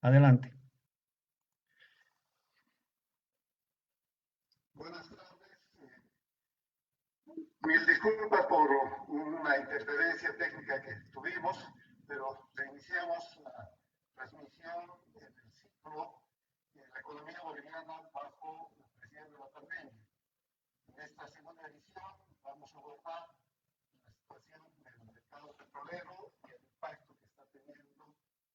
Adelante. Buenas tardes. Mil disculpas por una interferencia técnica que tuvimos, pero reiniciamos la transmisión del ciclo de la economía boliviana bajo la presión de la pandemia. En esta segunda edición vamos a abordar la situación del mercado petrolero y el impacto que está teniendo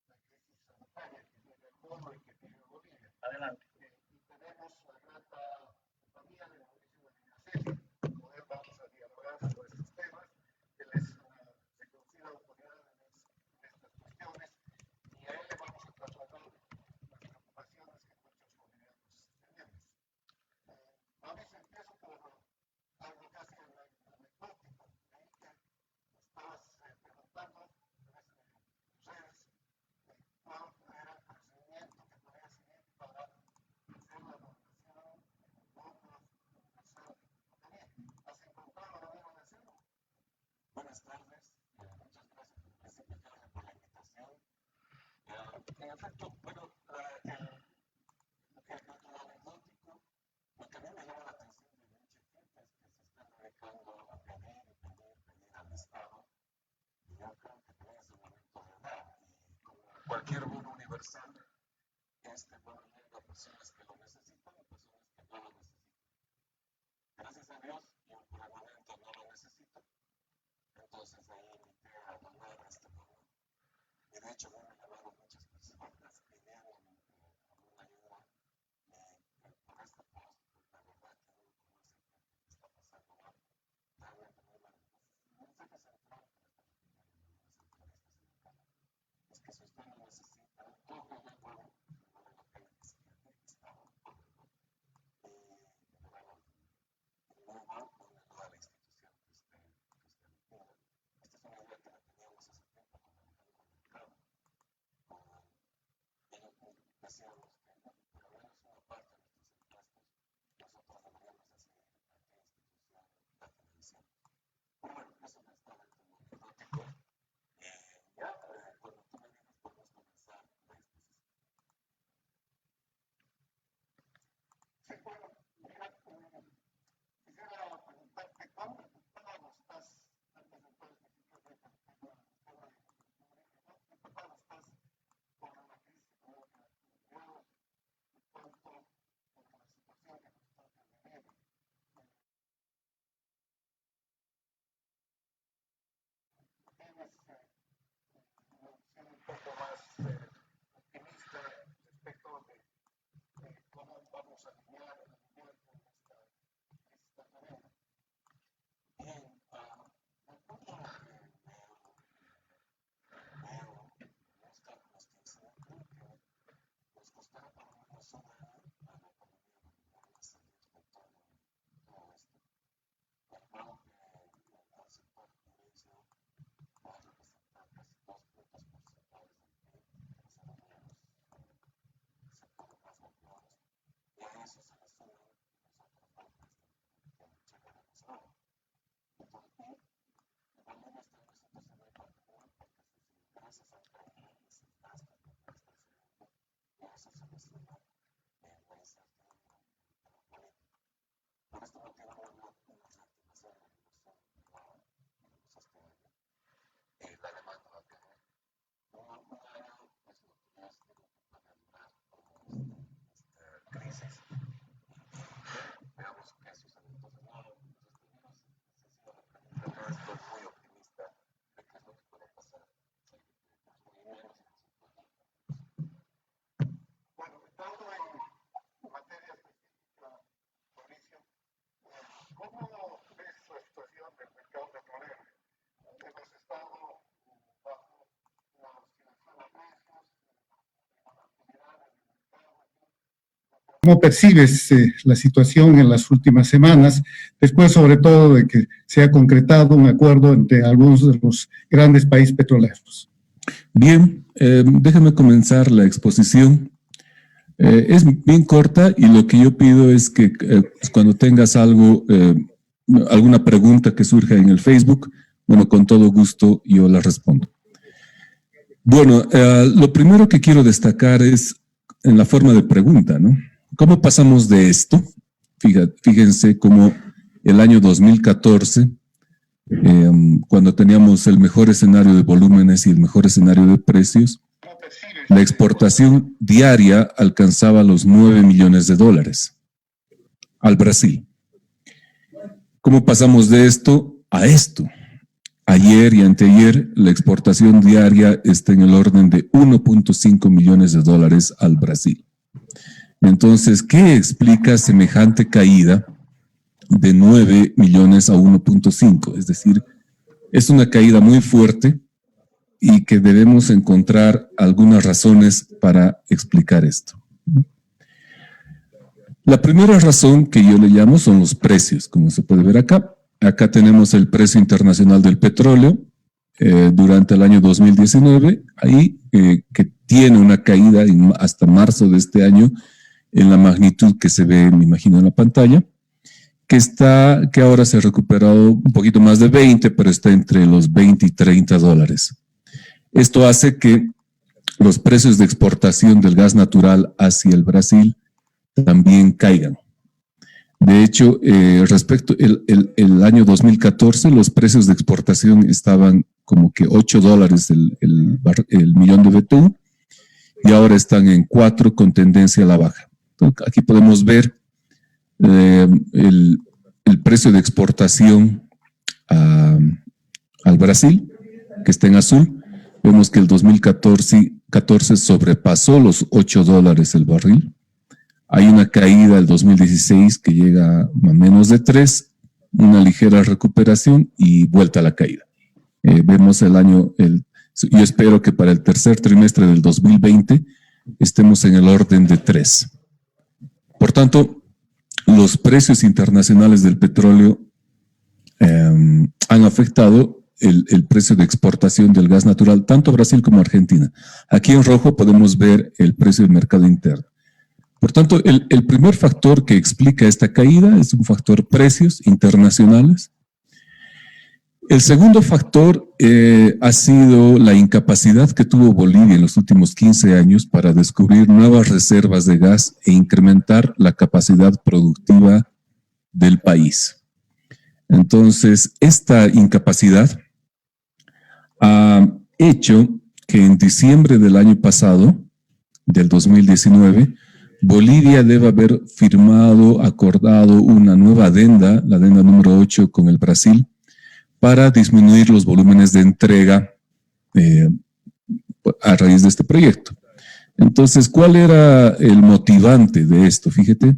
la crisis sanitaria que vive el mundo y que vive Bolivia. Adelante. Y tenemos la grata compañía de Mauricio Medina poder vamos a dialogar sobre estos temas. Él es una reconocida autoridad en estas cuestiones y a él le vamos a trasladar las preocupaciones que muchos bolivianos tenemos. Mauricio, empiezo por algo casi anecdótico. Leí que estabas preguntando en redes cuál era el procedimiento que podía seguir para hacer la valoración de los logros universal de economía. ¿Has encontrado la manera de hacerlo? Buenas tardes, muchas gracias en principio por la invitación. En efecto, bueno, lo anecdótico, lo que a mí me llama la atención de mucha gente es que se están dedicando a pedir al Estado, y yo creo que también es el momento de dar, y como cualquier bono universal, este bono llega a personas que lo necesitan y personas que no lo necesitan. Gracias a Dios, yo por el momento no lo necesito, entonces ahí invité a donar este bono, y de hecho me han llamado muchas personas pidiendo alguna ayuda, y por este post, la verdad que uno conoce gente que está pasando mal, realmente muy mal. Un mensaje central que le estamos pidiendo a los centralistas sindicatos es que si usted no necesita todo el bono, no vale la pena que se quede en el Estado, y luego póngalo a la institución que usted entienda. Esta es una idea que la teníamos hace tiempo con Alejandro Mercado. Decíamos que por lo menos una parte de nuestros impuestos nosotros deberíamos decidir a qué institución la financiamos. Pero bueno, eso ya está dentro de lo anecdótico. Ya, cuando tú me digas, podemos comenzar la exposición. Sí, bueno, mira, quisiera preguntarte cuándo estás, antes de entrar específicamente al tema económico, ¿qué preparado estás por la crisis económica que vivimos y tanto por la situación que nos toca vivir? ¿Tienes una visión un poco más optimista respecto de cómo vamos a lidiar con esta crisis tan tremenda? Bien, de acuerdo a lo que veo en los cálculos que hice, creo que nos costará por lo menos un año a la economía boliviana salir de todo esto. Recuerdo que el sector inicio va a representar casi 2 puntos porcentuales del PIB, que son uno de los sectores más golpeados, y a eso se le suman los otros golpes que llegaremos ahora. Bolivia está en una situación muy particular porque sus ingresos han caído y sus gastos no están subiendo, y a eso se le suma la incertidumbre en el tema político. Por este motivo no hubo una reactivación de la inversión privada, digamos, este año. La demanda va a caer. Un año es lo que yo estimo que puede durar como esta crisis. Veamos qué sucede. Entonces, no, los estilos, sencillo la pregunta, no estoy muy optimista de qué es lo que puede pasar. Muy menos en el sector. Bueno, entrando en materia específica, Mauricio, ¿cómo ves la situación del mercado petrolero? Hemos estado bajo una oscilación de precios, la volatilidad en el mercado. ¿Cómo percibes la situación en las últimas semanas, después sobre todo de que se ha concretado un acuerdo entre algunos de los grandes países petroleros? Bien, déjame comenzar la exposición. Es bien corta y lo que yo pido es que cuando tengas algo, alguna pregunta que surja en el Facebook, bueno, con todo gusto yo la respondo. Bueno, lo primero que quiero destacar es en la forma de pregunta, ¿no? ¿Cómo pasamos de esto? Fíjense cómo el año 2014, cuando teníamos el mejor escenario de volúmenes y el mejor escenario de precios, la exportación diaria alcanzaba los 9 millones de dólares al Brasil. ¿Cómo pasamos de esto a esto? Ayer y anteayer la exportación diaria está en el orden de 1.5 millones de dólares al Brasil. Entonces, ¿qué explica semejante caída de 9 millones a 1.5? Es decir, es una caída muy fuerte y que debemos encontrar algunas razones para explicar esto. La primera razón que yo le llamo son los precios, como se puede ver acá. Acá tenemos el precio internacional del petróleo durante el año 2019, ahí que tiene una caída hasta marzo de este año en la magnitud que se ve, me imagino, en la pantalla, que ahora se ha recuperado un poquito más de 20, pero está entre los 20 y 30 dólares. Esto hace que los precios de exportación del gas natural hacia el Brasil también caigan. De hecho, respecto el año 2014, los precios de exportación estaban como que 8 dólares el millón de BTU y ahora están en 4 con tendencia a la baja. Entonces, aquí podemos ver el precio de exportación al Brasil, que está en azul. Vemos que el 2014 sobrepasó los 8 dólares el barril. Hay una caída del 2016 que llega a menos de 3, una ligera recuperación y vuelta a la caída. Vemos el año, yo espero que para el tercer trimestre del 2020 estemos en el orden de 3. Por tanto, los precios internacionales del petróleo han afectado el precio de exportación del gas natural, tanto a Brasil como a Argentina. Aquí en rojo podemos ver el precio del mercado interno. Por tanto, el primer factor que explica esta caída es un factor precios internacionales. El segundo factor ha sido la incapacidad que tuvo Bolivia en los últimos 15 años para descubrir nuevas reservas de gas e incrementar la capacidad productiva del país. Entonces, esta incapacidad ha hecho que en diciembre del año pasado, del 2019, Bolivia debe haber acordado una nueva adenda, la adenda número 8 con el Brasil, para disminuir los volúmenes de entrega a raíz de este proyecto. Entonces, ¿cuál era el motivante de esto? Fíjate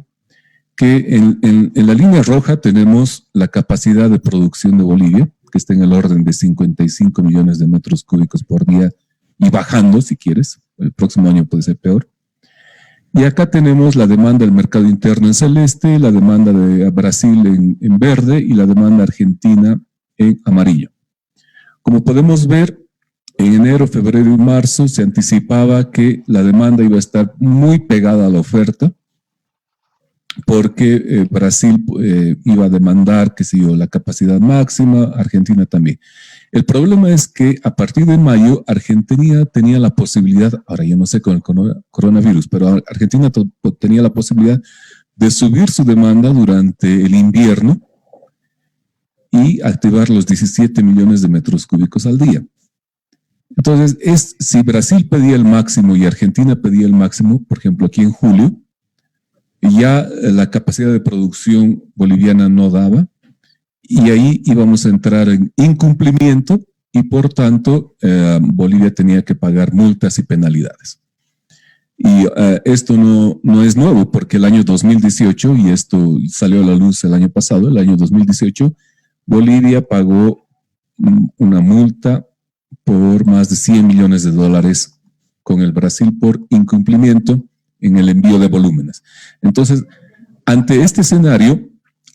que en la línea roja tenemos la capacidad de producción de Bolivia, que está en el orden de 55 millones de metros cúbicos por día y bajando, si quieres. El próximo año puede ser peor. Y acá tenemos la demanda del mercado interno en celeste, la demanda de Brasil en verde y la demanda argentina en amarillo. Como podemos ver, en enero, febrero y marzo se anticipaba que la demanda iba a estar muy pegada a la oferta porque Brasil iba a demandar, qué sé yo, la capacidad máxima, Argentina también. El problema es que a partir de mayo Argentina tenía la posibilidad, ahora yo no sé con el coronavirus, pero Argentina tenía la posibilidad de subir su demanda durante el invierno y activar los 17 millones de metros cúbicos al día. Entonces, si Brasil pedía el máximo y Argentina pedía el máximo, por ejemplo, aquí en julio, ya la capacidad de producción boliviana no daba, y ahí íbamos a entrar en incumplimiento y por tanto Bolivia tenía que pagar multas y penalidades. Y esto no es nuevo porque el año 2018, y esto salió a la luz el año pasado, el año 2018, Bolivia pagó una multa por más de 100 millones de dólares con el Brasil por incumplimiento en el envío de volúmenes. Entonces, ante este escenario,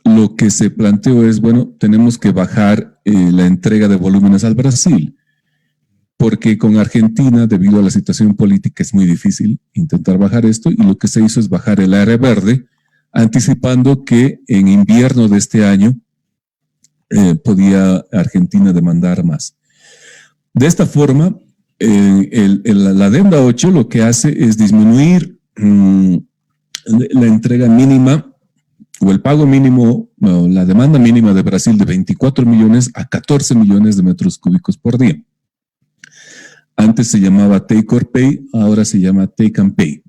lo que se planteó es, bueno, tenemos que bajar la entrega de volúmenes al Brasil, porque con Argentina, debido a la situación política, es muy difícil intentar bajar esto, y lo que se hizo es bajar el área verde, anticipando que en invierno de este año podía Argentina demandar más. De esta forma, la adenda 8 lo que hace es disminuir la entrega mínima o el pago mínimo, no, la demanda mínima de Brasil de 24 millones a 14 millones de metros cúbicos por día. Antes se llamaba Take or Pay, ahora se llama Take and Pay.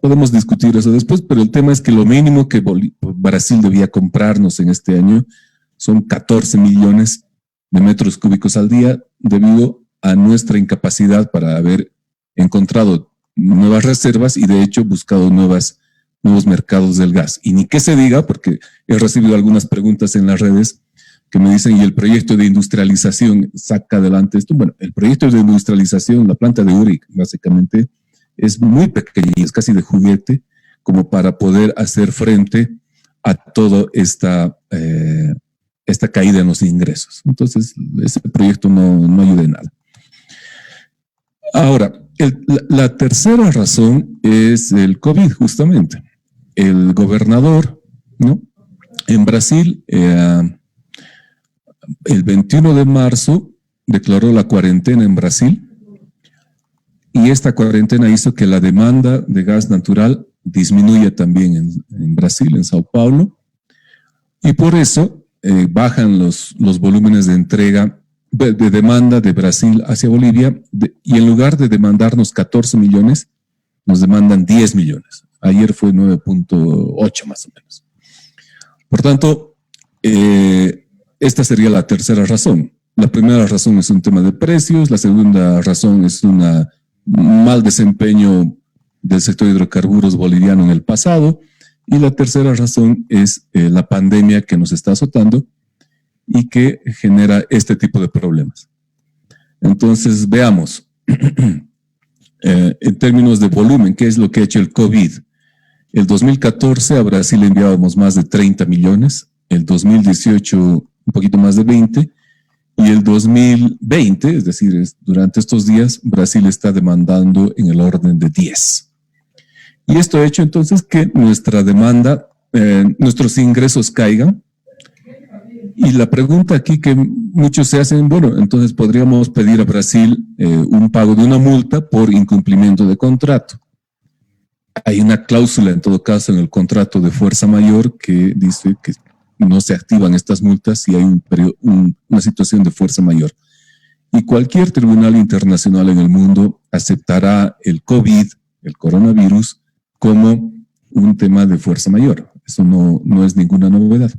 Podemos discutir eso después, pero el tema es que lo mínimo que Brasil debía comprarnos en este año son 14 millones de metros cúbicos al día debido a nuestra incapacidad para haber encontrado nuevas reservas y de hecho buscado nuevos mercados del gas. Y ni qué se diga, porque he recibido algunas preguntas en las redes que me dicen, ¿y el proyecto de industrialización saca adelante esto? Bueno, el proyecto de industrialización, la planta de Uric, básicamente, es muy pequeña, es casi de juguete, como para poder hacer frente a toda esta caída en los ingresos. Entonces, ese proyecto no ayuda en nada. Ahora, la tercera razón es el COVID, justamente. El gobernador, ¿no? En Brasil, el 21 de marzo declaró la cuarentena en Brasil y esta cuarentena hizo que la demanda de gas natural disminuya también en Brasil, en Sao Paulo, y por eso bajan los volúmenes de entrega de demanda de Brasil hacia Bolivia y en lugar de demandarnos 14 millones, nos demandan 10 millones. Ayer fue 9.8 más o menos. Por tanto, esta sería la tercera razón. La primera razón es un tema de precios, la segunda razón es un mal desempeño del sector de hidrocarburos boliviano en el pasado y la tercera razón es la pandemia que nos está azotando y que genera este tipo de problemas. Entonces, veamos, en términos de volumen, ¿qué es lo que ha hecho el COVID? El 2014 a Brasil enviábamos más de 30 millones, el 2018 un poquito más de 20, y el 2020, es decir, durante estos días, Brasil está demandando en el orden de 10. Y esto ha hecho entonces que nuestra demanda, nuestros ingresos caigan. Y la pregunta aquí que muchos se hacen, bueno, entonces podríamos pedir a Brasil un pago de una multa por incumplimiento de contrato. Hay una cláusula en todo caso en el contrato de fuerza mayor que dice que no se activan estas multas si hay una situación de fuerza mayor. Y cualquier tribunal internacional en el mundo aceptará el COVID, el coronavirus, como un tema de fuerza mayor. Eso no es ninguna novedad.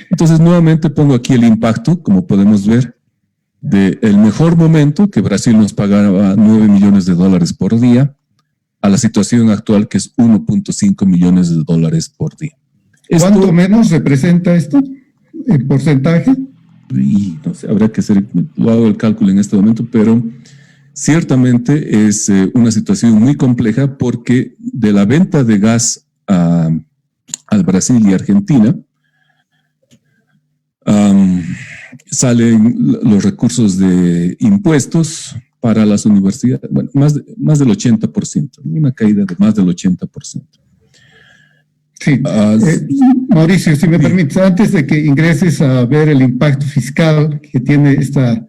Entonces, nuevamente pongo aquí el impacto, como podemos ver, del mejor momento, que Brasil nos pagaba 9 millones de dólares por día, a la situación actual, que es 1.5 millones de dólares por día. ¿Cuánto menos representa esto en porcentaje? Y no sé, habrá que hacer, lo hago el cálculo en este momento, pero ciertamente es una situación muy compleja porque de la venta de gas al Brasil y Argentina, salen los recursos de impuestos para las universidades, bueno, más del 80%, una caída de más del 80%. Sí, Mauricio, si me permites, antes de que ingreses a ver el impacto fiscal que tiene esta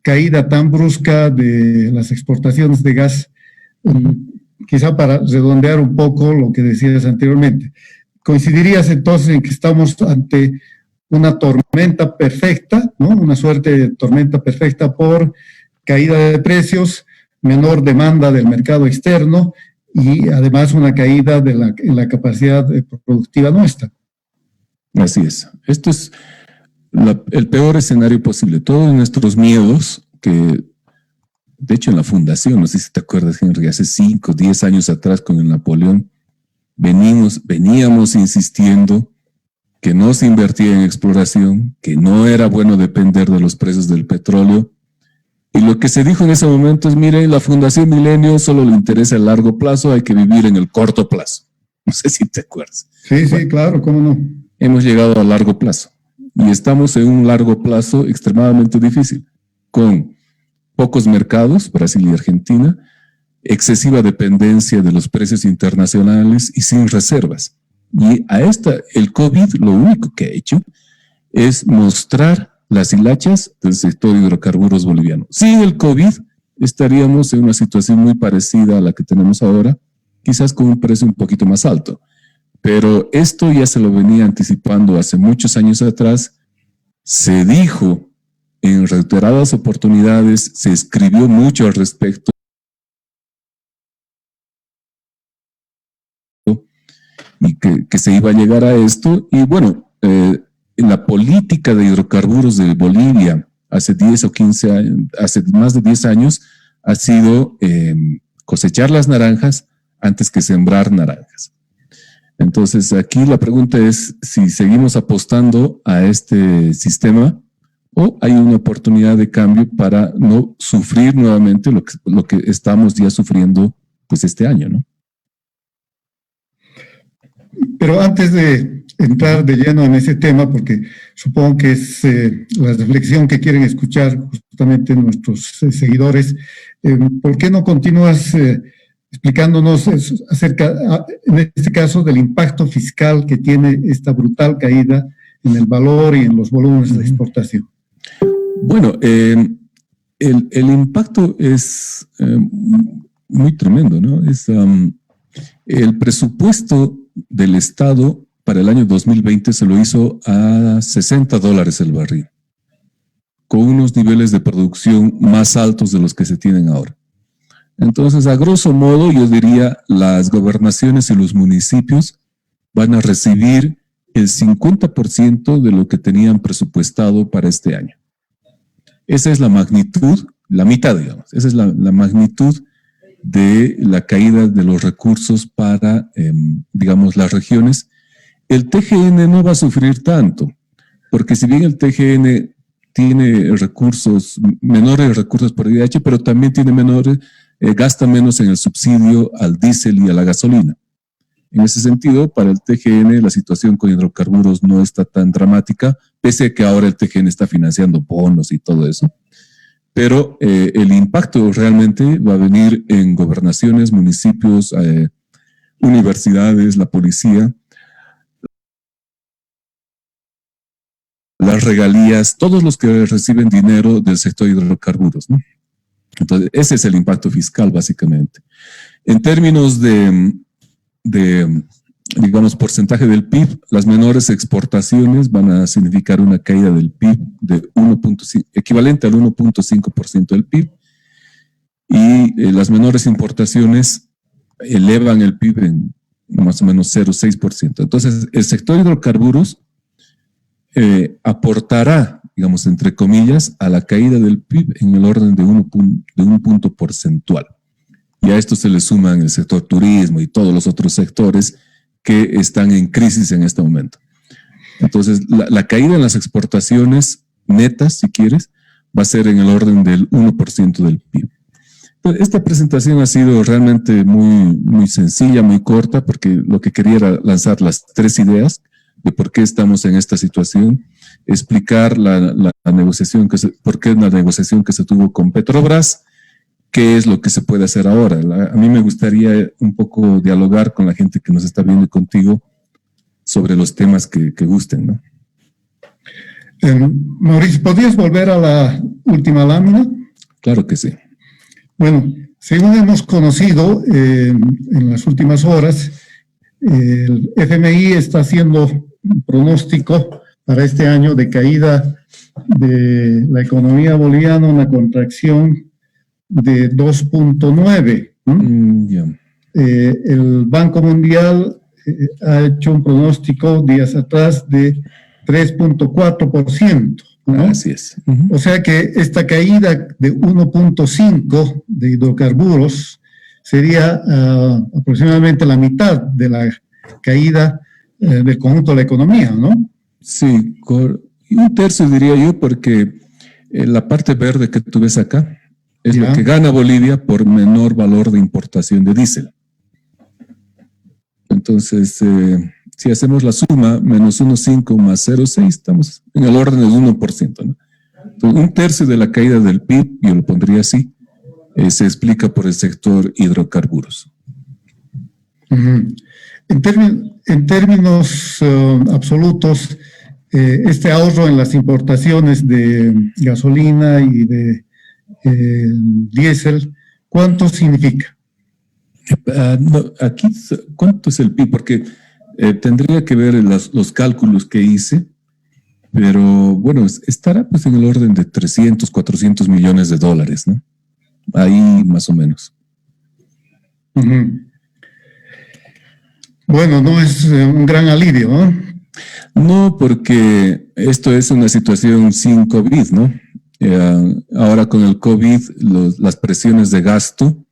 caída tan brusca de las exportaciones de gas, quizá para redondear un poco lo que decías anteriormente, ¿coincidirías entonces en que estamos ante una tormenta perfecta, ¿no? Una suerte de tormenta perfecta por caída de precios, menor demanda del mercado externo y además una caída en la capacidad productiva nuestra? Así es. Esto es el peor escenario posible. Todos nuestros miedos, que de hecho en la fundación, no sé si te acuerdas, Henry, hace 5 o 10 años atrás con el Napoleón, veníamos insistiendo que no se invertía en exploración, que no era bueno depender de los precios del petróleo. Y lo que se dijo en ese momento es, mire, la Fundación Milenio solo le interesa el largo plazo, hay que vivir en el corto plazo. No sé si te acuerdas. Sí, bueno, sí, claro, cómo no. Hemos llegado a largo plazo y estamos en un largo plazo extremadamente difícil, con pocos mercados, Brasil y Argentina, excesiva dependencia de los precios internacionales y sin reservas. Y el COVID lo único que ha hecho es mostrar las hilachas del sector de hidrocarburos boliviano. Sin el COVID, estaríamos en una situación muy parecida a la que tenemos ahora, quizás con un precio un poquito más alto. Pero esto ya se lo venía anticipando hace muchos años atrás. Se dijo en reiteradas oportunidades, se escribió mucho al respecto y que se iba a llegar a esto. Y bueno, la política de hidrocarburos de Bolivia hace 10 o 15 años, hace más de 10 años, ha sido cosechar las naranjas antes que sembrar naranjas. Entonces, aquí la pregunta es si seguimos apostando a este sistema o hay una oportunidad de cambio para no sufrir nuevamente lo que estamos ya sufriendo pues este año, ¿no? Pero antes de entrar de lleno en ese tema, porque supongo que es la reflexión que quieren escuchar justamente nuestros seguidores, ¿por qué no continúas explicándonos acerca, en este caso, del impacto fiscal que tiene esta brutal caída en el valor y en los volúmenes de exportación? Bueno, el impacto es muy tremendo, ¿no? El presupuesto del Estado para el año 2020 se lo hizo a $60 el barril, con unos niveles de producción más altos de los que se tienen ahora. Entonces, a grosso modo, yo diría, las gobernaciones y los municipios van a recibir el 50% de lo que tenían presupuestado para este año. Esa es la magnitud, la mitad, digamos, esa es la magnitud de la caída de los recursos para, digamos, las regiones. El TGN no va a sufrir tanto, porque si bien el TGN tiene menores recursos por IDH, pero también tiene gasta menos en el subsidio al diésel y a la gasolina. En ese sentido, para el TGN la situación con hidrocarburos no está tan dramática, pese a que ahora el TGN está financiando bonos y todo eso. Pero el impacto realmente va a venir en gobernaciones, municipios, universidades, la policía, las regalías, todos los que reciben dinero del sector de hidrocarburos, ¿no? Entonces, ese es el impacto fiscal, básicamente. En términos de digamos, porcentaje del PIB, las menores exportaciones van a significar una caída del PIB de equivalente al 1.5% del PIB, y las menores importaciones elevan el PIB en más o menos 0,6%. Entonces, el sector de hidrocarburos aportará, digamos, entre comillas, a la caída del PIB en el orden de un punto porcentual. Y a esto se le suman el sector turismo y todos los otros sectores que están en crisis en este momento. Entonces, la caída en las exportaciones netas, si quieres, va a ser en el orden del 1% del PIB. Entonces, esta presentación ha sido realmente muy, muy sencilla, muy corta, porque lo que quería era lanzar las 3 ideas de por qué estamos en esta situación, explicar la negociación por qué la negociación que se tuvo con Petrobras, qué es lo que se puede hacer ahora. A mí me gustaría un poco dialogar con la gente que nos está viendo contigo sobre los temas que gusten, ¿no? Mauricio, ¿podrías volver a la última lámina? Claro que sí. Bueno, según hemos conocido en las últimas horas, el FMI está haciendo un pronóstico para este año de caída de la economía boliviana, una contracción de 2.9. El Banco Mundial ha hecho un pronóstico días atrás de 3.4%. ¿no? Así es. O sea que esta caída de 1.5 de hidrocarburos sería aproximadamente la mitad de la caída del conjunto de la economía, ¿no? Sí, un tercio diría yo, porque la parte verde que tú ves acá es lo que gana Bolivia por menor valor de importación de diésel. Entonces, si hacemos la suma, menos 1.5 más 0.6, estamos en el orden del 1%, ¿no? Entonces, un tercio de la caída del PIB, yo lo pondría así, se explica por el sector hidrocarburos. En términos absolutos, este ahorro en las importaciones de gasolina y de diésel, ¿cuánto significa? No, aquí, ¿cuánto es el PIB? Porque tendría que ver los cálculos que hice, pero bueno, estará pues en el orden de 300, 400 millones de dólares, ¿no? Ahí más o menos. Uh-huh. Bueno, no es un gran alivio, ¿no? No, porque esto es una situación sin COVID, ¿no? Ahora con el COVID, las presiones de gasto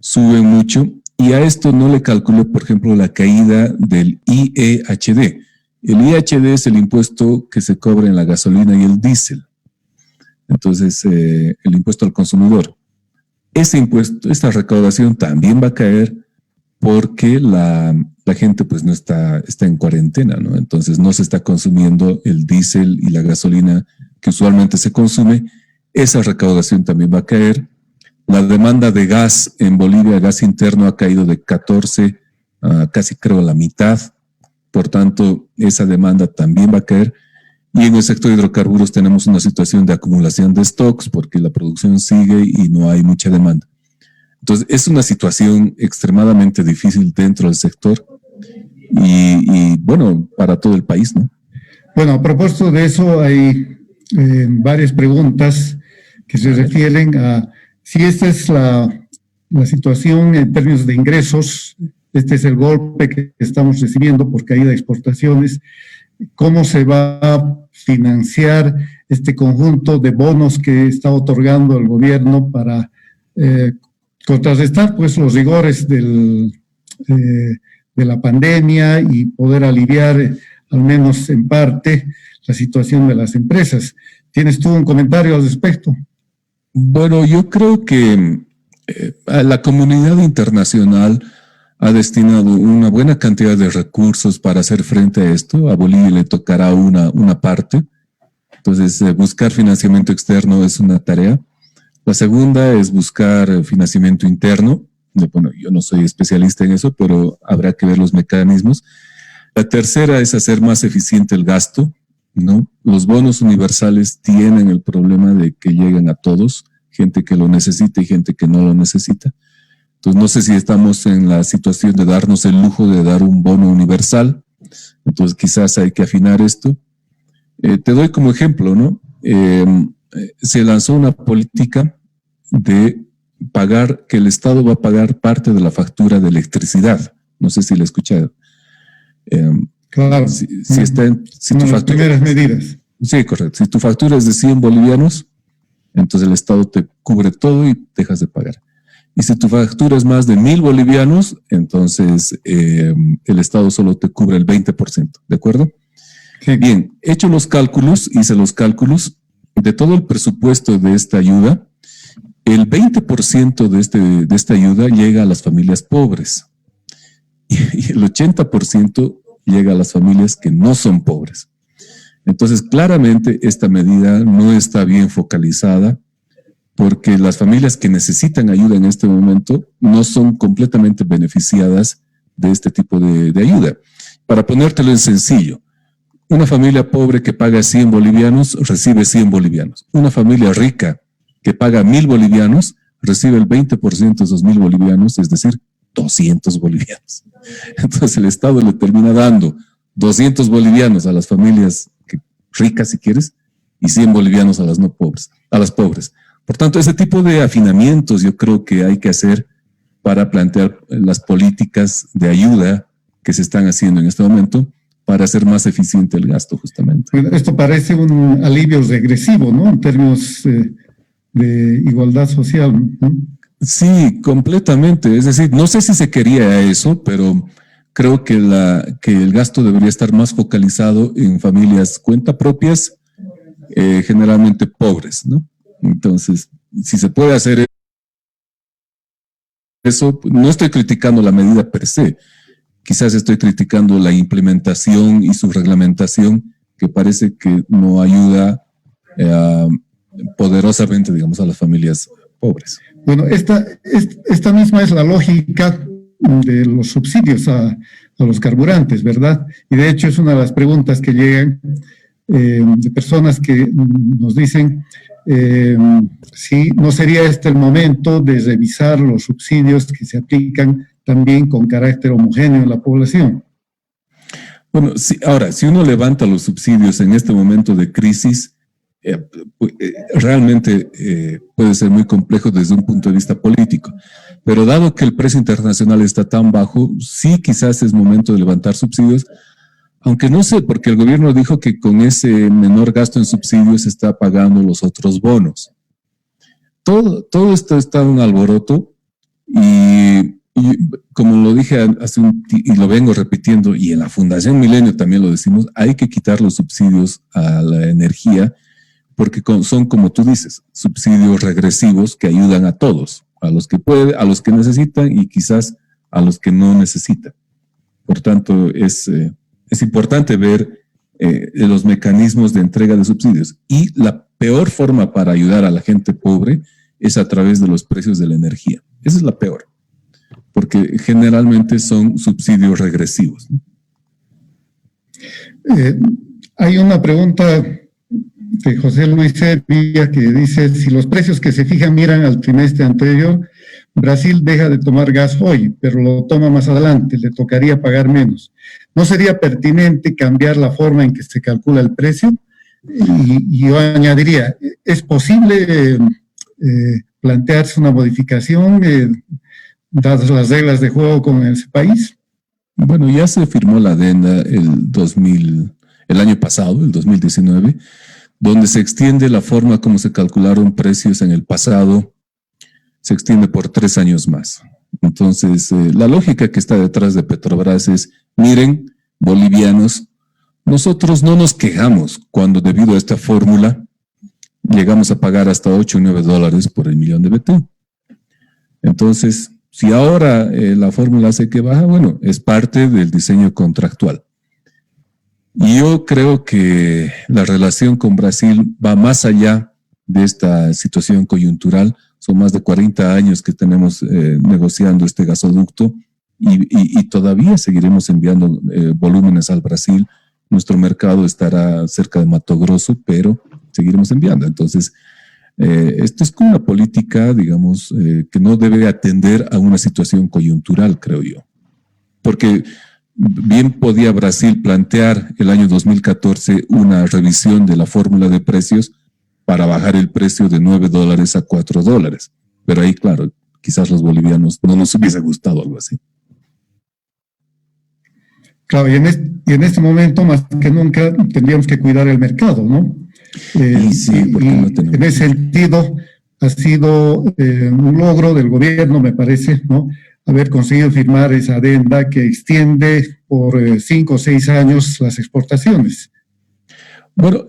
suben mucho y a esto no le calculo, por ejemplo, la caída del IEHD. El IEHD es el impuesto que se cobra en la gasolina y el diésel. Entonces, el impuesto al consumidor. Ese impuesto, esta recaudación también va a caer porque la gente pues no está en cuarentena, ¿no? Entonces no se está consumiendo el diésel y la gasolina que usualmente se consume. Esa recaudación también va a caer. La demanda de gas en Bolivia, gas interno, ha caído de 14 a casi creo la mitad. Por tanto, esa demanda también va a caer. Y en el sector de hidrocarburos tenemos una situación de acumulación de stocks porque la producción sigue y no hay mucha demanda. Entonces, es una situación extremadamente difícil dentro del sector y bueno, para todo el país, ¿no? Bueno, a propósito de eso, hay varias preguntas que se refieren a si esta es la situación en términos de ingresos, este es el golpe que estamos recibiendo por caída de exportaciones, ¿cómo se va a financiar este conjunto de bonos que está otorgando el gobierno para contrarrestar pues los rigores de la pandemia y poder aliviar al menos en parte la situación de las empresas? ¿Tienes tú un comentario al respecto? Bueno, yo creo que la comunidad internacional ha destinado una buena cantidad de recursos para hacer frente a esto. A Bolivia le tocará una parte. Entonces, buscar financiamiento externo es una tarea. La segunda es buscar financiamiento interno. Bueno, yo no soy especialista en eso, pero habrá que ver los mecanismos. La tercera es hacer más eficiente el gasto, ¿no? Los bonos universales tienen el problema de que lleguen a todos, gente que lo necesita y gente que no lo necesita. Entonces, no sé si estamos en la situación de darnos el lujo de dar un bono universal. Entonces, quizás hay que afinar esto. Te doy como ejemplo, ¿no? Se lanzó una política de pagar, que el Estado va a pagar parte de la factura de electricidad. No sé si la he escuchado. Claro. Si tu las factura, primeras medidas. Sí, correcto. Si tu factura es de 100 bolivianos, entonces el Estado te cubre todo y dejas de pagar. Y si tu factura es más de 1,000 bolivianos, entonces el Estado solo te cubre el 20%, ¿de acuerdo? Sí. Bien, hice los cálculos de todo el presupuesto de esta ayuda. El 20% de esta ayuda llega a las familias pobres y el 80% llega a las familias que no son pobres. Entonces, claramente esta medida no está bien focalizada porque las familias que necesitan ayuda en este momento no son completamente beneficiadas de este tipo de ayuda. Para ponértelo en sencillo, una familia pobre que paga 100 bolivianos recibe 100 bolivianos. Una familia rica que paga 1,000 bolivianos recibe el 20% de esos 1,000 bolivianos, es decir, 200 bolivianos. Entonces el Estado le termina dando 200 bolivianos a las familias ricas, si quieres, y 100 bolivianos a las no pobres, a las pobres. Por tanto, ese tipo de afinamientos yo creo que hay que hacer para plantear las políticas de ayuda que se están haciendo en este momento para hacer más eficiente el gasto, justamente. Esto parece un alivio regresivo, ¿no? En términos de igualdad social, ¿no? Sí, completamente. Es decir, no sé si se quería eso, pero creo que el gasto debería estar más focalizado en familias cuentapropias, generalmente pobres, ¿no? Entonces, si se puede hacer eso, no estoy criticando la medida per se, quizás estoy criticando la implementación y su reglamentación, que parece que no ayuda poderosamente, digamos, a las familias pobres. Bueno, esta misma es la lógica de los subsidios a los carburantes, ¿verdad? Y de hecho es una de las preguntas que llegan de personas que nos dicen Sí, ¿no sería este el momento de revisar los subsidios que se aplican también con carácter homogéneo en la población? Bueno, ahora, si uno levanta los subsidios en este momento de crisis, realmente puede ser muy complejo desde un punto de vista político. Pero dado que el precio internacional está tan bajo, sí quizás es momento de levantar subsidios, aunque no sé, porque el gobierno dijo que con ese menor gasto en subsidios está pagando los otros bonos. Todo esto está un alboroto y como lo dije y lo vengo repitiendo, y en la Fundación Milenio también lo decimos, hay que quitar los subsidios a la energía porque son, como tú dices, subsidios regresivos que ayudan a todos, a los que pueden, a los que necesitan y quizás a los que no necesitan. Por tanto, es importante ver los mecanismos de entrega de subsidios. Y la peor forma para ayudar a la gente pobre es a través de los precios de la energía. Esa es la peor, porque generalmente son subsidios regresivos, ¿no? Hay una pregunta de José Luis Sevilla que dice, si los precios que se fijan miran al trimestre anterior, Brasil deja de tomar gas hoy, pero lo toma más adelante, le tocaría pagar menos. ¿No sería pertinente cambiar la forma en que se calcula el precio? Y yo añadiría, ¿es posible plantearse una modificación dadas las reglas de juego con ese país? Bueno, ya se firmó la adenda el año pasado, el 2019, donde se extiende la forma como se calcularon precios en el pasado, se extiende por 3 años más. Entonces, la lógica que está detrás de Petrobras es, miren, bolivianos, nosotros no nos quejamos cuando debido a esta fórmula llegamos a pagar hasta 8 o 9 dólares por el millón de BTU. Entonces, si ahora la fórmula hace que baja, bueno, es parte del diseño contractual. Y yo creo que la relación con Brasil va más allá de esta situación coyuntural. Son más de 40 años que tenemos negociando este gasoducto y todavía seguiremos enviando volúmenes al Brasil. Nuestro mercado estará cerca de Mato Grosso, pero seguiremos enviando. Entonces, esto es como una política, digamos, que no debe atender a una situación coyuntural, creo yo. Porque bien podía Brasil plantear el año 2014 una revisión de la fórmula de precios para bajar el precio de 9 dólares a 4 dólares. Pero ahí, claro, quizás los bolivianos no nos hubiese gustado algo así. Claro, y en este momento, más que nunca, tendríamos que cuidar el mercado, ¿no? Sí, porque no tenemos. En ese sentido, ha sido un logro del gobierno, me parece, ¿no?, haber conseguido firmar esa adenda que extiende por 5 o 6 años las exportaciones. Bueno,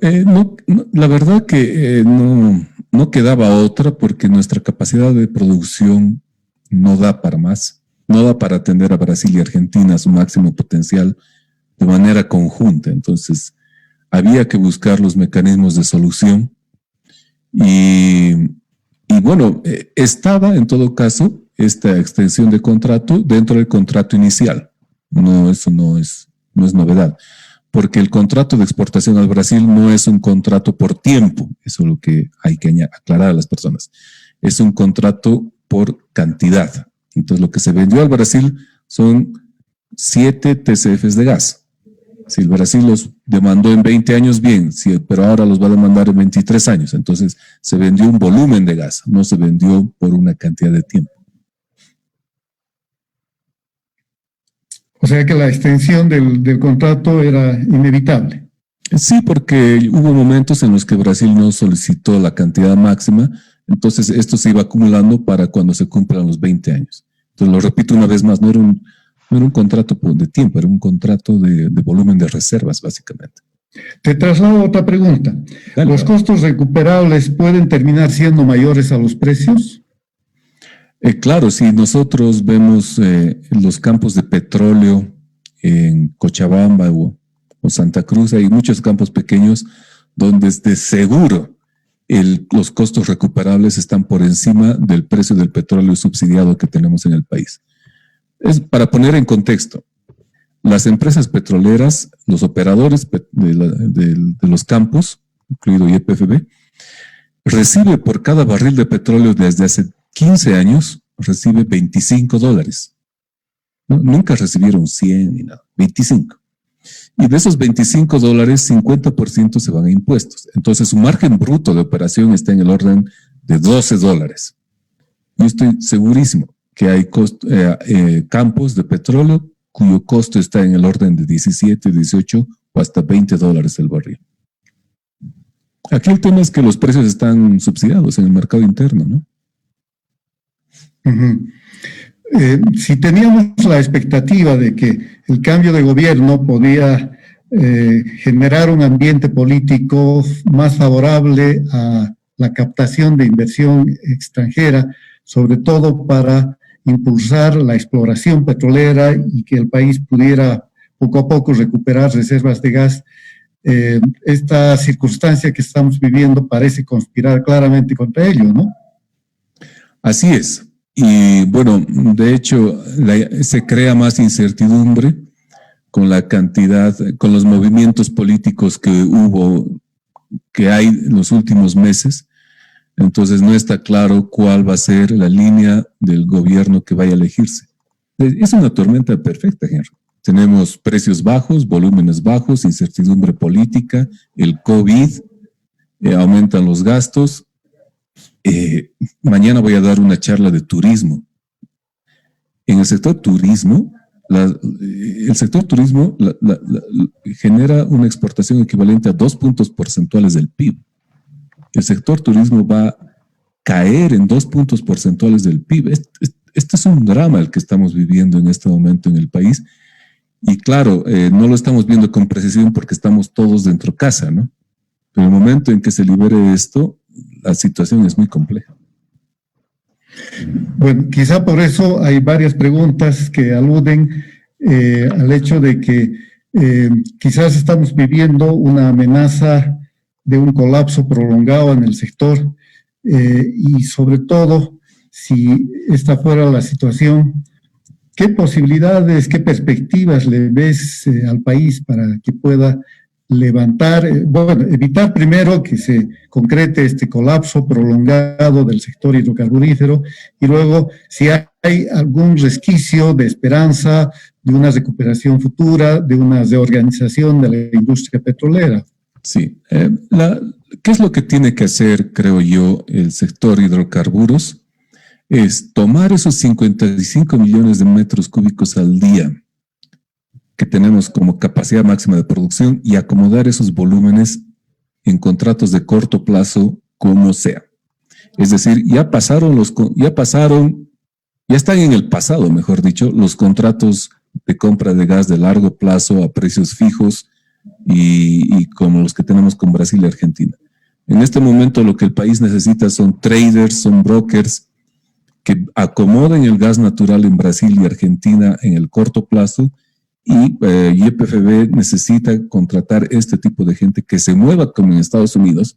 la verdad que no quedaba otra porque nuestra capacidad de producción no da para más, no da para atender a Brasil y Argentina a su máximo potencial de manera conjunta. Entonces, había que buscar los mecanismos de solución y bueno, estaba en todo caso esta extensión de contrato dentro del contrato inicial. No, eso no es novedad, porque el contrato de exportación al Brasil no es un contrato por tiempo, eso es lo que hay que aclarar a las personas. Es un contrato por cantidad. Entonces, lo que se vendió al Brasil son 7 TCFs de gas. Si el Brasil los demandó en 20 años, bien, sí, pero ahora los va a demandar en 23 años. Entonces, se vendió un volumen de gas, no se vendió por una cantidad de tiempo. O sea que la extensión del contrato era inevitable. Sí, porque hubo momentos en los que Brasil no solicitó la cantidad máxima, entonces esto se iba acumulando para cuando se cumplan los 20 años. Entonces, lo repito una vez más, no era un contrato de tiempo, era un contrato de volumen de reservas, básicamente. Te traslado otra pregunta. Dale. ¿Los costos recuperables pueden terminar siendo mayores a los precios? Claro, si nosotros vemos los campos de petróleo en Cochabamba o Santa Cruz, hay muchos campos pequeños donde de seguro los costos recuperables están por encima del precio del petróleo subsidiado que tenemos en el país. Es para poner en contexto, las empresas petroleras, los operadores de los campos, incluido YPFB, recibe por cada barril de petróleo desde hace 15 años, recibe $25. ¿No? Nunca recibieron 100 ni nada, 25. Y de esos $25, 50% se van a impuestos. Entonces su margen bruto de operación está en el orden de $12. Yo estoy segurísimo que hay campos de petróleo cuyo costo está en el orden de 17, 18 o hasta $20 el barril. Aquí el tema es que los precios están subsidiados en el mercado interno, ¿no? Si teníamos la expectativa de que el cambio de gobierno podía generar un ambiente político más favorable a la captación de inversión extranjera, sobre todo para impulsar la exploración petrolera y que el país pudiera poco a poco recuperar reservas de gas, esta circunstancia que estamos viviendo parece conspirar claramente contra ello, ¿no? Así es. Y bueno, de hecho, se crea más incertidumbre con la cantidad, con los movimientos políticos que hay en los últimos meses. Entonces no está claro cuál va a ser la línea del gobierno que vaya a elegirse. Es una tormenta perfecta, Henry. Tenemos precios bajos, volúmenes bajos, incertidumbre política, el COVID, aumentan los gastos. Mañana voy a dar una charla de turismo. En el sector turismo, genera una exportación equivalente a 2 puntos porcentuales del PIB. El sector turismo va a caer en 2 puntos porcentuales del PIB. Este es un drama el que estamos viviendo en este momento en el país. Y claro, no lo estamos viendo con precisión porque estamos todos dentro de casa, ¿no? Pero el momento en que se libere esto, la situación es muy compleja. Bueno, quizá por eso hay varias preguntas que aluden al hecho de que quizás estamos viviendo una amenaza de un colapso prolongado en el sector y sobre todo, si esta fuera la situación, ¿qué posibilidades, qué perspectivas le ves al país para que pueda levantar, evitar primero que se concrete este colapso prolongado del sector hidrocarburífero y luego si hay algún resquicio de esperanza de una recuperación futura, de una reorganización de la industria petrolera? Sí, ¿qué es lo que tiene que hacer, creo yo, el sector hidrocarburos? Es tomar esos 55 millones de metros cúbicos al día que tenemos como capacidad máxima de producción y acomodar esos volúmenes en contratos de corto plazo como sea. Es decir, ya están en el pasado, mejor dicho, los contratos de compra de gas de largo plazo a precios fijos y como los que tenemos con Brasil y Argentina. En este momento lo que el país necesita son traders, son brokers que acomoden el gas natural en Brasil y Argentina en el corto plazo. Y YPFB necesita contratar este tipo de gente que se mueva como en Estados Unidos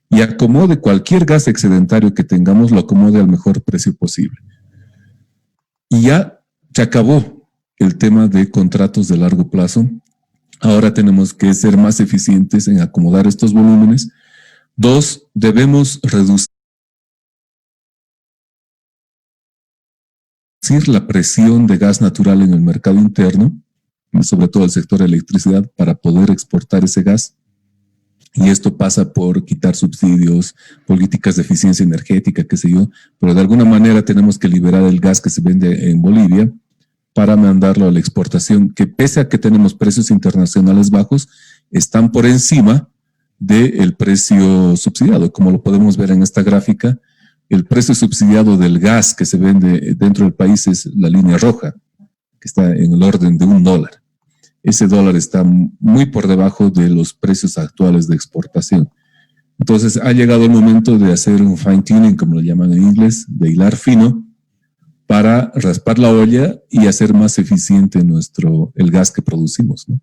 y acomode cualquier gas excedentario que tengamos, lo acomode al mejor precio posible. Y ya se acabó el tema de contratos de largo plazo. Ahora tenemos que ser más eficientes en acomodar estos volúmenes. 2, debemos reducir la presión de gas natural en el mercado interno, sobre todo el sector de electricidad, para poder exportar ese gas. Y esto pasa por quitar subsidios, políticas de eficiencia energética, qué sé yo, pero de alguna manera tenemos que liberar el gas que se vende en Bolivia para mandarlo a la exportación, que pese a que tenemos precios internacionales bajos, están por encima del precio subsidiado. Como lo podemos ver en esta gráfica, el precio subsidiado del gas que se vende dentro del país es la línea roja, que está en el orden de $1. Ese dólar está muy por debajo de los precios actuales de exportación. Entonces ha llegado el momento de hacer un fine tuning, como lo llaman en inglés, de hilar fino, para raspar la olla y hacer más eficiente el gas que producimos, ¿no?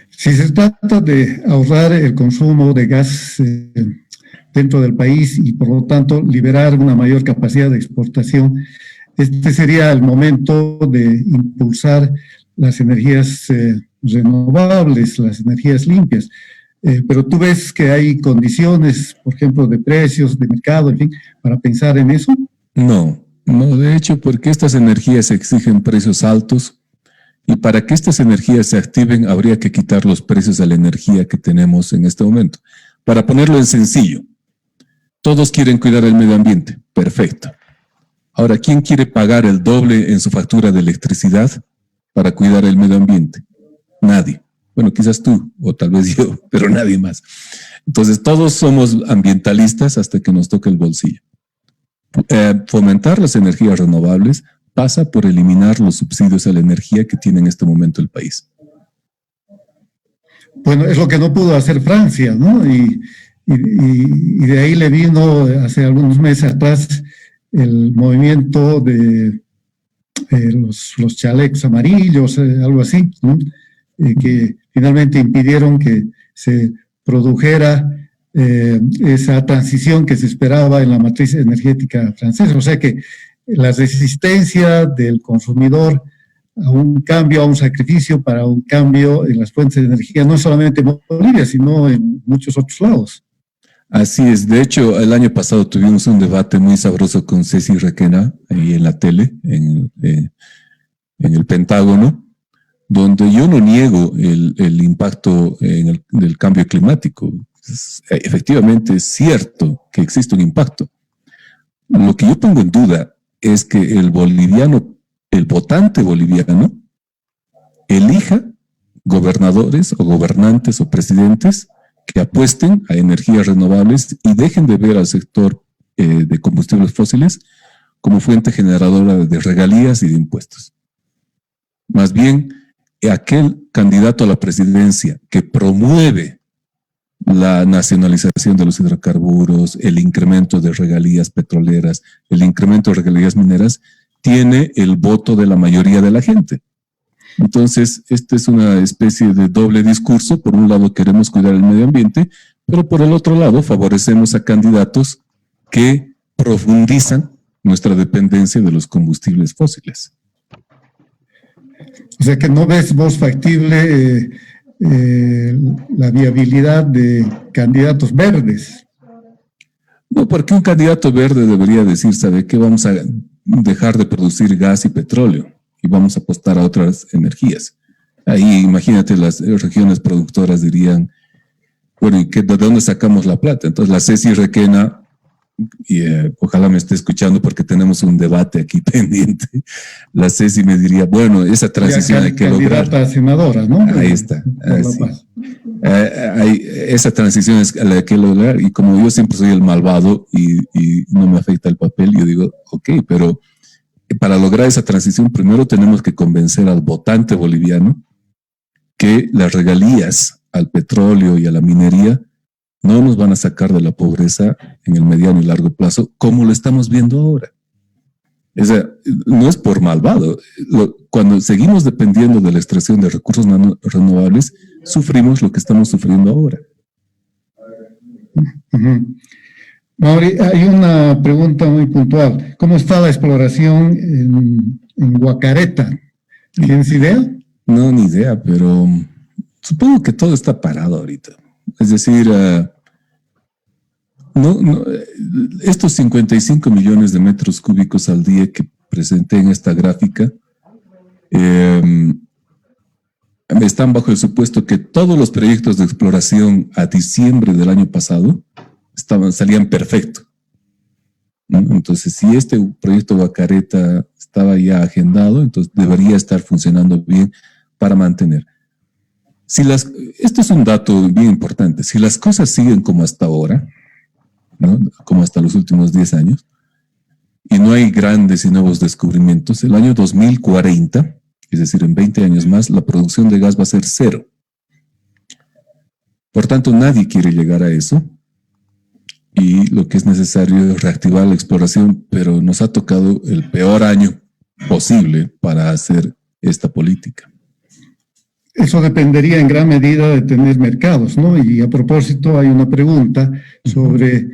Si se trata de ahorrar el consumo de gas dentro del país y por lo tanto liberar una mayor capacidad de exportación, este sería el momento de impulsar las energías renovables, las energías limpias. Pero tú ves que hay condiciones, por ejemplo, de precios, de mercado, en fin, para pensar en eso. No, no, de hecho, porque estas energías exigen precios altos y para que estas energías se activen habría que quitar los precios a la energía que tenemos en este momento. Para ponerlo en sencillo, todos quieren cuidar el medio ambiente, perfecto. Ahora, ¿quién quiere pagar el doble en su factura de electricidad para cuidar el medio ambiente? Nadie. Bueno, quizás tú o tal vez yo, pero nadie más. Entonces, todos somos ambientalistas hasta que nos toque el bolsillo. Fomentar las energías renovables pasa por eliminar los subsidios a la energía que tiene en este momento el país. Bueno, es lo que no pudo hacer Francia, ¿no? Y de ahí le vino hace algunos meses atrás el movimiento de los chalecos amarillos, algo así, ¿no? Que finalmente impidieron que se produjera esa transición que se esperaba en la matriz energética francesa. O sea que la resistencia del consumidor a un cambio, a un sacrificio para un cambio en las fuentes de energía, no solamente en Bolivia, sino en muchos otros lados. Así es. De hecho, el año pasado tuvimos un debate muy sabroso con Ceci Requena ahí en la tele, en el Pentágono, donde yo no niego el impacto del cambio climático. Efectivamente es cierto que existe un impacto. Lo que yo pongo en duda es que el votante boliviano, elija gobernadores o gobernantes o presidentes que apuesten a energías renovables y dejen de ver al sector de combustibles fósiles como fuente generadora de regalías y de impuestos. Más bien, aquel candidato a la presidencia que promueve la nacionalización de los hidrocarburos, el incremento de regalías petroleras, el incremento de regalías mineras, tiene el voto de la mayoría de la gente. Entonces, esta es una especie de doble discurso. Por un lado queremos cuidar el medio ambiente, pero por el otro lado favorecemos a candidatos que profundizan nuestra dependencia de los combustibles fósiles. O sea que no ves vos factible la viabilidad de candidatos verdes. No, porque un candidato verde debería decir, ¿sabe qué? Vamos a dejar de producir gas y petróleo y vamos a apostar a otras energías. Ahí, imagínate, las regiones productoras dirían, bueno, ¿y de dónde sacamos la plata? Entonces la Ceci Requena, y ojalá me esté escuchando porque tenemos un debate aquí pendiente, la Ceci me diría, bueno, esa transición hay que lograr. Candidata a senadora, ¿no? Ahí está. Esa transición es la que hay que lograr, y como yo siempre soy el malvado y no me afecta el papel, yo digo, ok, pero para lograr esa transición primero tenemos que convencer al votante boliviano que las regalías al petróleo y a la minería no nos van a sacar de la pobreza en el mediano y largo plazo, como lo estamos viendo ahora. O sea, no es por malvado. Cuando seguimos dependiendo de la extracción de recursos renovables, sufrimos lo que estamos sufriendo ahora. Mauri, hay una pregunta muy puntual. ¿Cómo está la exploración en Guacareta? ¿Tienes idea? No, ni idea, pero supongo que todo está parado ahorita. Es decir, estos 55 millones de metros cúbicos al día que presenté en esta gráfica están bajo el supuesto que todos los proyectos de exploración a diciembre del año pasado salían perfectos, ¿no? Entonces, si este proyecto Guacareta estaba ya agendado, entonces debería estar funcionando bien para mantener. Esto es un dato bien importante. Si las cosas siguen como hasta ahora, ¿no? Como hasta los últimos 10 años, y no hay grandes y nuevos descubrimientos, el año 2040, es decir, en 20 años más, la producción de gas va a ser 0. Por tanto, nadie quiere llegar a eso, y lo que es necesario es reactivar la exploración, pero nos ha tocado el peor año posible para hacer esta política. Eso dependería en gran medida de tener mercados, ¿no? Y a propósito, hay una pregunta sobre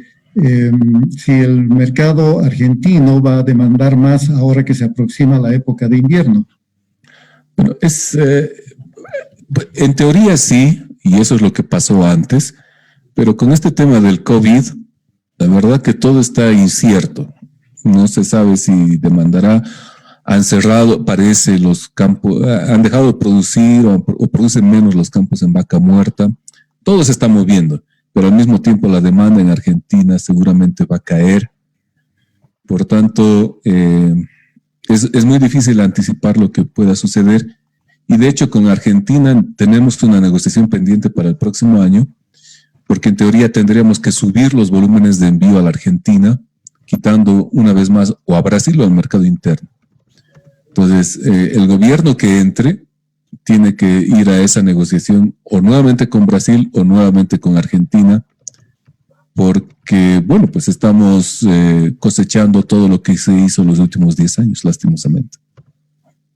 si el mercado argentino va a demandar más ahora que se aproxima la época de invierno. Bueno, en teoría sí, y eso es lo que pasó antes, pero con este tema del COVID, la verdad que todo está incierto. No se sabe si demandará, han cerrado, parece, los campos, han dejado de producir o producen menos los campos en vaca muerta. Todo se está moviendo, pero al mismo tiempo la demanda en Argentina seguramente va a caer. Por tanto, es muy difícil anticipar lo que pueda suceder. Y de hecho, con Argentina tenemos una negociación pendiente para el próximo año, porque en teoría tendríamos que subir los volúmenes de envío a la Argentina, quitando una vez más o a Brasil o al mercado interno. Entonces, el gobierno que entre tiene que ir a esa negociación o nuevamente con Brasil o nuevamente con Argentina, porque, bueno, pues estamos cosechando todo lo que se hizo en los últimos 10 años, lastimosamente.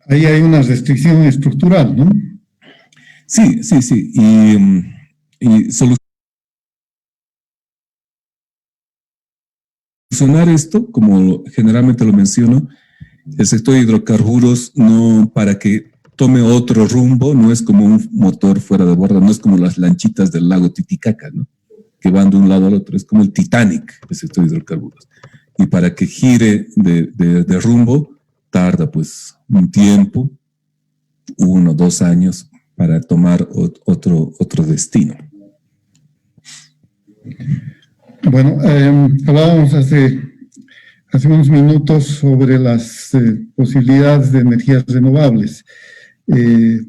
Ahí hay una restricción estructural, ¿no? Sí. Y solucionar esto, como generalmente lo menciono, el sector de hidrocarburos no, para que tome otro rumbo, no es como un motor fuera de borda, no es como las lanchitas del lago Titicaca, ¿no? Que van de un lado al otro, es como el Titanic, el sector de hidrocarburos. Y para que gire de rumbo, tarda pues un tiempo, 1 o 2 años, para tomar otro destino. Bueno, hablábamos hace unos minutos sobre las posibilidades de energías renovables.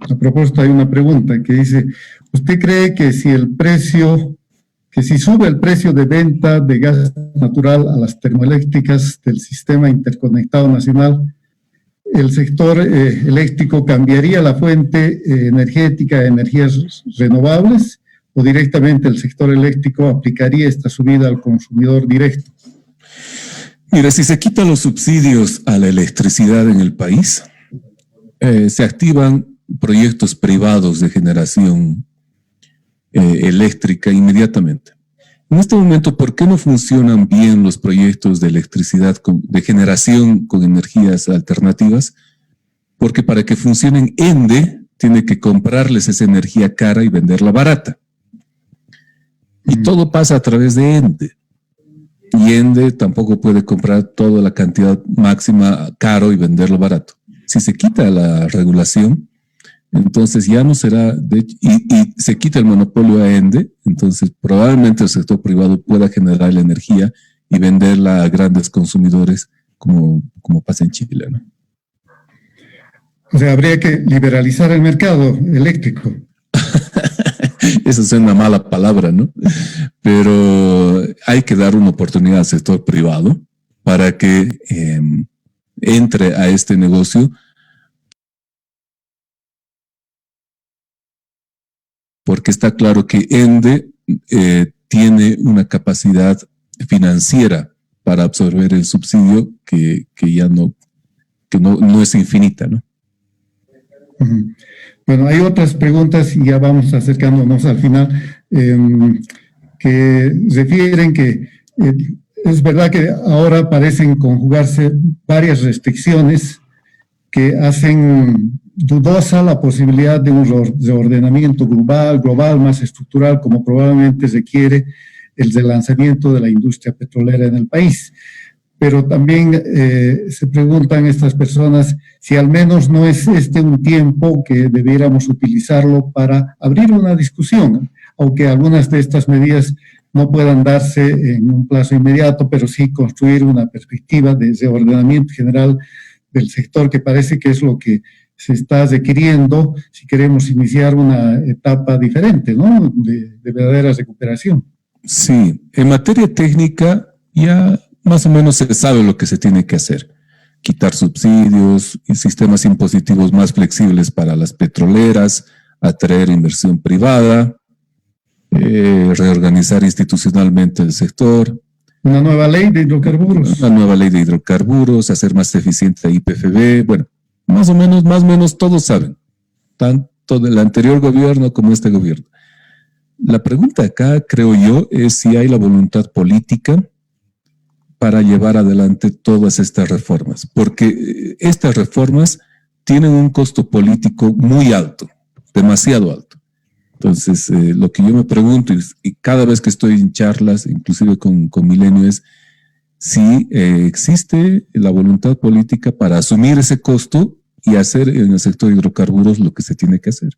A propósito, hay una pregunta que dice, ¿usted cree que si sube el precio de venta de gas natural a las termoeléctricas del sistema interconectado nacional, el sector eléctrico cambiaría la fuente energética de energías renovables o directamente el sector eléctrico aplicaría esta subida al consumidor directo? Mira, si se quitan los subsidios a la electricidad en el país, se activan proyectos privados de generación eléctrica inmediatamente. En este momento, ¿por qué no funcionan bien los proyectos de electricidad de generación con energías alternativas? Porque para que funcionen, ENDE tiene que comprarles esa energía cara y venderla barata. Y todo pasa a través de ENDE. Y ENDE tampoco puede comprar toda la cantidad máxima caro y venderlo barato. Si se quita la regulación, entonces ya no será, y se quita el monopolio a ENDE, entonces probablemente el sector privado pueda generar la energía y venderla a grandes consumidores como pasa en Chile, ¿no? O sea, habría que liberalizar el mercado eléctrico. Eso es una mala palabra, ¿no? Pero hay que dar una oportunidad al sector privado para que entre a este negocio, porque está claro que ENDE tiene una capacidad financiera para absorber el subsidio que no es infinita, ¿no? Bueno, hay otras preguntas y ya vamos acercándonos al final, que refieren que es verdad que ahora parecen conjugarse varias restricciones que hacen dudosa la posibilidad de un reordenamiento global más estructural, como probablemente requiere el relanzamiento de la industria petrolera en el país. Pero también se preguntan estas personas si al menos no es un tiempo que debiéramos utilizarlo para abrir una discusión, aunque algunas de estas medidas no puedan darse en un plazo inmediato, pero sí construir una perspectiva de reordenamiento general del sector, que parece que es lo que se está requiriendo si queremos iniciar una etapa diferente, ¿no? De verdadera recuperación. Sí, en materia técnica ya más o menos se sabe lo que se tiene que hacer. Quitar subsidios y sistemas impositivos más flexibles para las petroleras, atraer inversión privada, reorganizar institucionalmente el sector. Una nueva ley de hidrocarburos. Una nueva ley de hidrocarburos, hacer más eficiente la IPFB. Bueno, más o menos todos saben, tanto del anterior gobierno como este gobierno. La pregunta acá, creo yo, es si hay la voluntad política para llevar adelante todas estas reformas, porque estas reformas tienen un costo político muy alto, demasiado alto. Entonces, lo que yo me pregunto, y cada vez que estoy en charlas, inclusive con Milenio, es si existe la voluntad política para asumir ese costo y hacer en el sector de hidrocarburos lo que se tiene que hacer.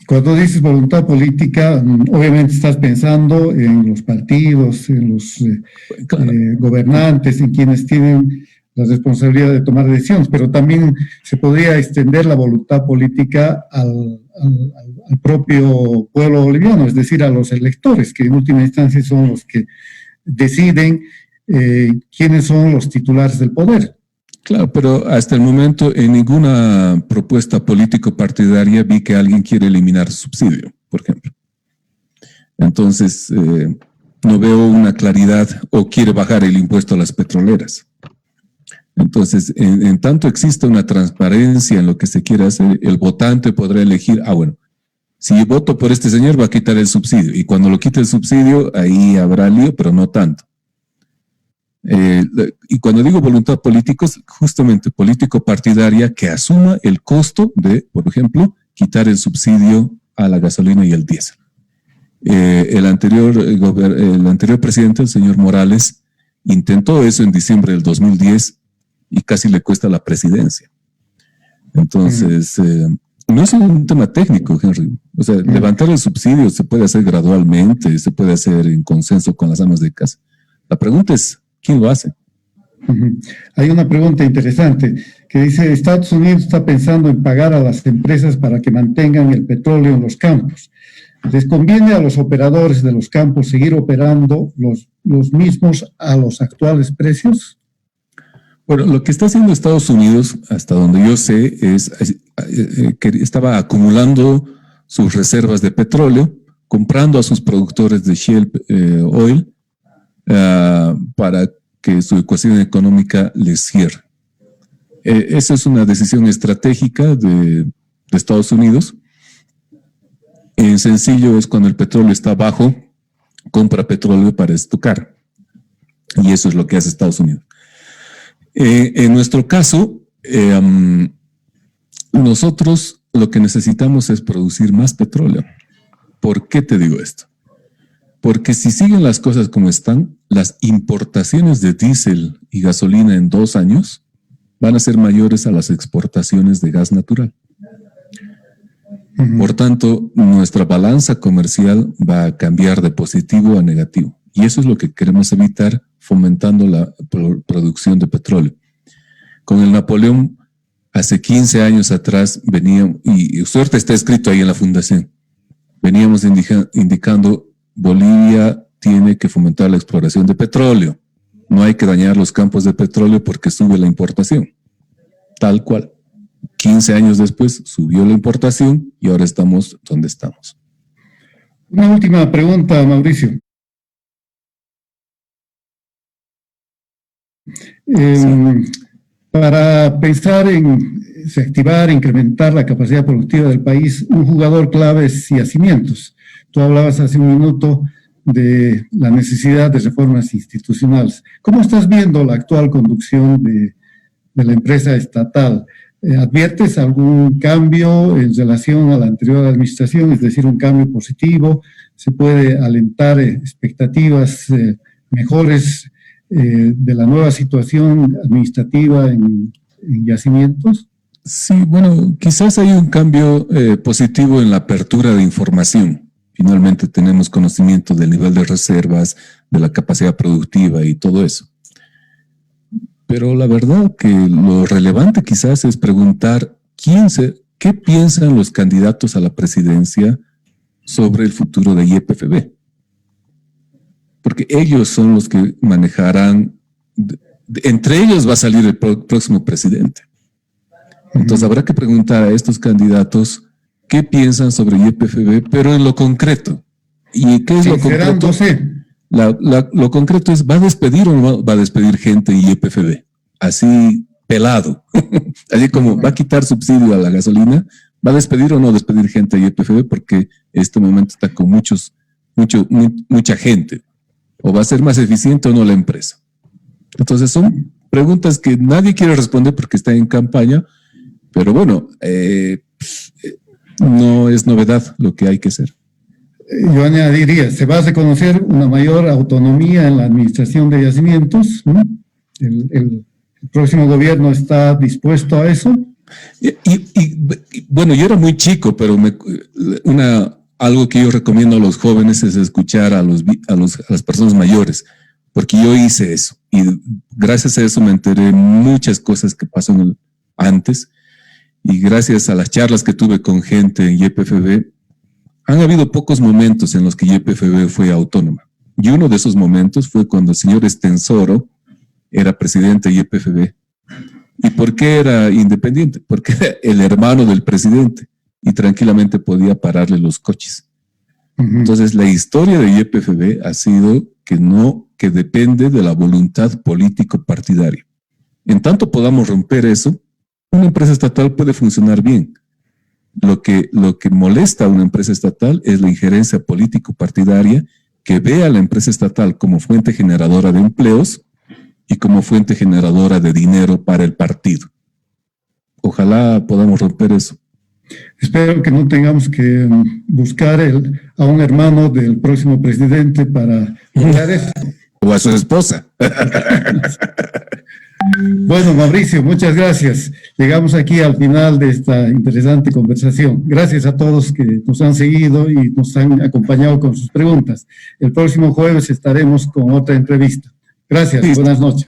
Cuando dices voluntad política, obviamente estás pensando en los partidos, en los Claro. gobernantes, en quienes tienen la responsabilidad de tomar decisiones, pero también se podría extender la voluntad política al propio pueblo boliviano, es decir, a los electores, que en última instancia son los que deciden quiénes son los titulares del poder. Claro, pero hasta el momento en ninguna propuesta político-partidaria vi que alguien quiere eliminar subsidio, por ejemplo. Entonces, no veo una claridad o quiere bajar el impuesto a las petroleras. Entonces, en tanto existe una transparencia en lo que se quiere hacer, el votante podrá elegir, bueno, si yo voto por este señor va a quitar el subsidio, y cuando lo quite el subsidio, ahí habrá lío, pero no tanto. Y cuando digo voluntad política, es justamente político-partidaria que asuma el costo de, por ejemplo, quitar el subsidio a la gasolina y el diésel. El anterior presidente, el señor Morales, intentó eso en diciembre del 2010 y casi le cuesta la presidencia. Entonces, no es un tema técnico, Henry. O sea, levantar el subsidio se puede hacer gradualmente, se puede hacer en consenso con las amas de casa. La pregunta es, ¿quién lo hace? Hay una pregunta interesante que dice, Estados Unidos está pensando en pagar a las empresas para que mantengan el petróleo en los campos. ¿Les conviene a los operadores de los campos seguir operando los mismos a los actuales precios? Bueno, lo que está haciendo Estados Unidos, hasta donde yo sé, es que estaba acumulando sus reservas de petróleo, comprando a sus productores de shale oil para que su ecuación económica les cierre. Esa es una decisión estratégica de Estados Unidos. En sencillo es cuando el petróleo está bajo, compra petróleo para estocar. Y eso es lo que hace Estados Unidos. En nuestro caso, nosotros lo que necesitamos es producir más petróleo. ¿Por qué te digo esto? Porque si siguen las cosas como están, las importaciones de diésel y gasolina en 2 años van a ser mayores a las exportaciones de gas natural. Por tanto, nuestra balanza comercial va a cambiar de positivo a negativo. Y eso es lo que queremos evitar fomentando la producción de petróleo. Con el Napoleón, hace 15 años atrás, veníamos, y suerte está escrito ahí en la fundación, veníamos indicando Bolivia tiene que fomentar la exploración de petróleo. No hay que dañar los campos de petróleo porque sube la importación. Tal cual. 15 años después subió la importación y ahora estamos donde estamos. Una última pregunta, Mauricio. Para pensar en activar, incrementar la capacidad productiva del país, un jugador clave es Yacimientos. Tú hablabas hace un minuto de la necesidad de reformas institucionales. ¿Cómo estás viendo la actual conducción de la empresa estatal? ¿Adviertes algún cambio en relación a la anterior administración, es decir, un cambio positivo? ¿Se puede alentar expectativas mejores de la nueva situación administrativa en Yacimientos? Sí, bueno, quizás hay un cambio positivo en la apertura de información. Finalmente tenemos conocimiento del nivel de reservas, de la capacidad productiva y todo eso. Pero la verdad que lo relevante quizás es preguntar qué piensan los candidatos a la presidencia sobre el futuro de YPFB. Porque ellos son los que manejarán, entre ellos va a salir el próximo presidente. Entonces habrá que preguntar a estos candidatos qué piensan sobre YPFB, pero en lo concreto. ¿Y qué es lo concreto? No sé. Lo concreto es, ¿va a despedir o no va a despedir gente en YPFB? Así pelado. Así como va a quitar subsidio a la gasolina, ¿va a despedir o no despedir gente en YPFB? Porque este momento está con mucha gente. ¿O va a ser más eficiente o no la empresa? Entonces son preguntas que nadie quiere responder porque está en campaña, pero bueno, no es novedad lo que hay que hacer. Yo añadiría, se va a reconocer una mayor autonomía en la administración de yacimientos, ¿no? El próximo gobierno está dispuesto a eso. Bueno, yo era muy chico, pero algo que yo recomiendo a los jóvenes es escuchar a las personas mayores, porque yo hice eso y gracias a eso me enteré de muchas cosas que pasan antes, y gracias a las charlas que tuve con gente en YPFB, han habido pocos momentos en los que YPFB fue autónoma. Y uno de esos momentos fue cuando el señor Estensoro era presidente de YPFB. ¿Y por qué era independiente? Porque era el hermano del presidente y tranquilamente podía pararle los coches. Entonces, la historia de YPFB ha sido que depende de la voluntad político-partidaria. En tanto podamos romper eso, una empresa estatal puede funcionar bien. Lo que molesta a una empresa estatal es la injerencia político-partidaria que ve a la empresa estatal como fuente generadora de empleos y como fuente generadora de dinero para el partido. Ojalá podamos romper eso. Espero que no tengamos que buscar a un hermano del próximo presidente para lograr eso. O a su esposa. Bueno, Mauricio, muchas gracias. Llegamos aquí al final de esta interesante conversación. Gracias a todos que nos han seguido y nos han acompañado con sus preguntas. El próximo jueves estaremos con otra entrevista. Gracias, buenas noches.